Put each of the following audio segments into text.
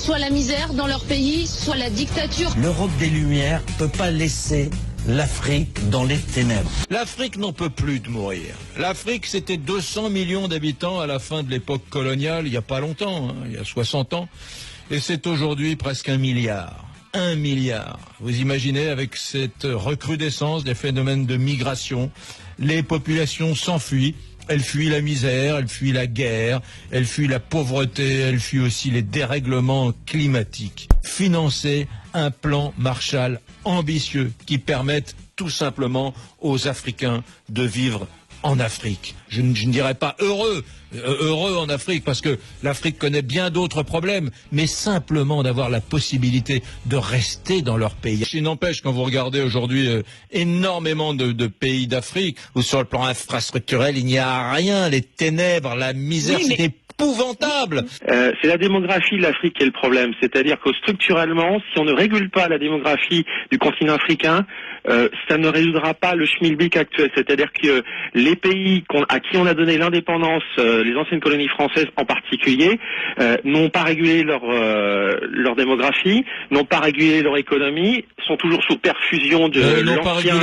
soit la misère dans leur pays, soit la dictature. L'Europe des Lumières ne peut pas laisser l'Afrique dans les ténèbres. L'Afrique n'en peut plus de mourir. L'Afrique, c'était 200 millions d'habitants à la fin de l'époque coloniale, il n'y a pas longtemps, il y a 60 ans. Et c'est aujourd'hui presque 1 milliard. 1 milliard. Vous imaginez, avec cette recrudescence des phénomènes de migration, les populations s'enfuient. Elles fuient la misère, elles fuient la guerre, elles fuient la pauvreté, elles fuient aussi les dérèglements climatiques. Financer un plan Marshall ambitieux qui permette tout simplement aux Africains de vivre en Afrique. Je ne dirais pas heureux en Afrique, parce que l'Afrique connaît bien d'autres problèmes, mais simplement d'avoir la possibilité de rester dans leur pays. Il n'empêche, quand vous regardez aujourd'hui énormément de pays d'Afrique, où sur le plan infrastructurel, il n'y a rien, les ténèbres, la misère, c'est épouvantable. C'est la démographie de l'Afrique qui est le problème, c'est-à-dire que structurellement, si on ne régule pas la démographie du continent africain, ça ne résoudra pas le schmilblick actuel, c'est-à-dire que les pays à qui on a donné l'indépendance, les anciennes colonies françaises en particulier, n'ont pas régulé leur démographie, n'ont pas régulé leur économie, sont toujours sous perfusion de l'ancien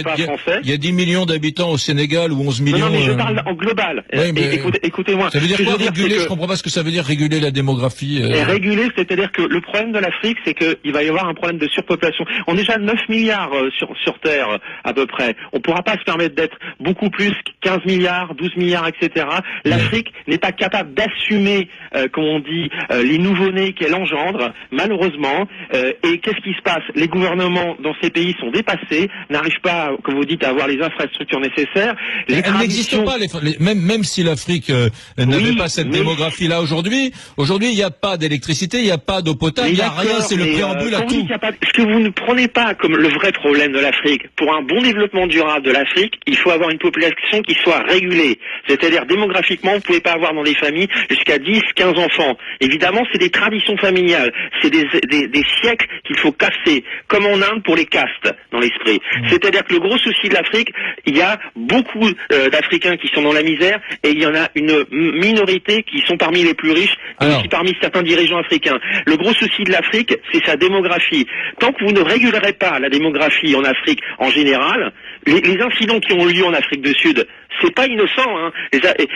papa français. Il y a 10 millions d'habitants au Sénégal ou 11 millions... Non, mais je parle en global. Oui, mais écoutez-moi. Ça veut dire quoi réguler? Je comprends pas ce que ça veut dire réguler la démographie. Et réguler, c'est-à-dire que le problème de l'Afrique, c'est qu'il va y avoir un problème de surpopulation. On est déjà 9 milliards sur Terre, à peu près. On ne pourra pas se permettre d'être beaucoup plus, 15 milliards, 12 milliards, etc. L'Afrique n'est pas capable d'assumer, comme on dit, les nouveau-nés qu'elle engendre, malheureusement. Et qu'est-ce qui se passe? Les gouvernements dans ces pays sont dépassés, n'arrivent pas, comme vous dites, à avoir les infrastructures nécessaires. Elles n'existent pas, même si l'Afrique n'avait pas cette démographie-là aujourd'hui. Aujourd'hui, il n'y a pas d'électricité, il n'y a pas d'eau potable, il n'y a rien, c'est le préambule à tout. Ce que vous ne prenez pas comme le vrai problème de l'Afrique, pour un bon développement durable de l'Afrique, il faut avoir une population qui soit régulée. C'est-à-dire, démographiquement, vous ne pouvez pas avoir dans des familles jusqu'à 10, 15 enfants. Évidemment, c'est des traditions familiales. C'est des siècles qu'il faut casser, comme en Inde pour les castes, dans l'esprit. C'est-à-dire que le gros souci de l'Afrique, il y a beaucoup d'Africains qui sont dans la misère, et il y en a une minorité qui sont parmi les plus riches, et aussi parmi certains dirigeants africains. Le gros souci de l'Afrique, c'est sa démographie. Tant que vous ne régulerez pas la démographie en Afrique en général, les incidents qui ont lieu en Afrique du Sud, c'est pas innocent, hein.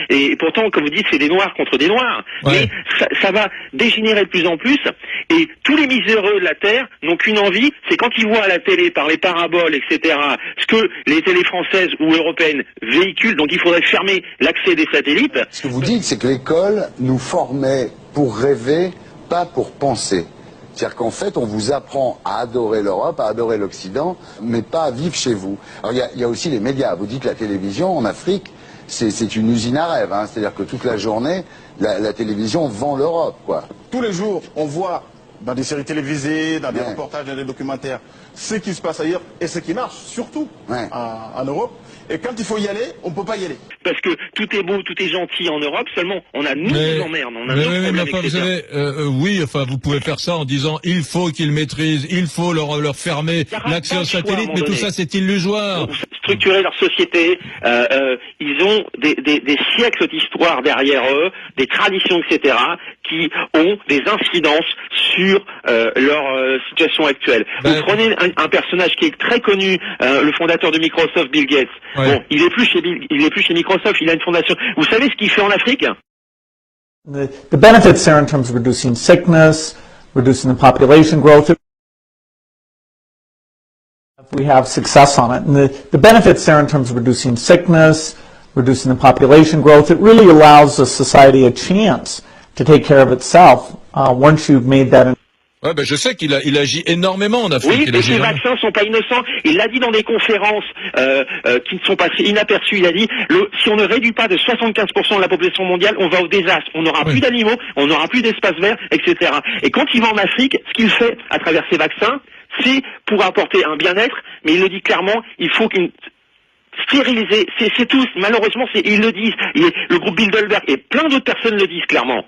Et pourtant, comme vous dites, c'est des Noirs contre des Noirs. Ouais. Mais ça va dégénérer de plus en plus. Et tous les miséreux de la Terre n'ont qu'une envie, c'est quand ils voient à la télé, par les paraboles, etc., ce que les télés françaises ou européennes véhiculent, donc il faudrait fermer l'accès des satellites. Ce que vous dites, c'est que l'école nous formait pour rêver, pas pour penser. C'est-à-dire qu'en fait, on vous apprend à adorer l'Europe, à adorer l'Occident, mais pas à vivre chez vous. Alors il y a aussi les médias. Vous dites la télévision en Afrique, c'est une usine à rêve. Hein. C'est-à-dire que toute la journée, la télévision vend l'Europe, quoi. Tous les jours, on voit dans des séries télévisées, dans des reportages, dans des documentaires, ce qui se passe ailleurs et ce qui marche, surtout en Europe. Et quand il faut y aller, on ne peut pas y aller. Parce que tout est beau, tout est gentil en Europe, seulement on a nous des emmerdes, on a nos problèmes, etc. Vous savez, oui, enfin, vous pouvez faire ça en disant il faut qu'ils maîtrisent, il faut leur fermer l'accès aux satellites, mais tout ça c'est illusoire. Structurer leur société, ils ont des siècles d'histoire derrière eux, des traditions, etc., qui ont des incidences sur leur situation actuelle. Vous prenez un personnage qui est très connu, le fondateur de Microsoft, Bill Gates. Bon, il est plus chez Microsoft, il a une fondation. Vous savez ce qu'il fait en Afrique? The benefits there in terms of reducing sickness, reducing the population growth. We have success on it. And the benefits there in terms of reducing sickness, reducing the population growth, it really allows the society a chance to take care of itself once you've made that. Ouais, ben je sais qu'il agit énormément en Afrique. Oui, mais ces vaccins sont pas innocents. Il l'a dit dans des conférences qui ne sont passées inaperçues. Il a dit si on ne réduit pas de 75% de la population mondiale, on va au désastre. On n'aura plus d'animaux, on n'aura plus d'espace vert, etc. Et quand il va en Afrique, ce qu'il fait à travers ces vaccins, c'est pour apporter un bien-être, mais il le dit clairement, il faut stériliser. C'est tous. Malheureusement, ils le disent. Le groupe Bilderberg et plein d'autres personnes le disent clairement.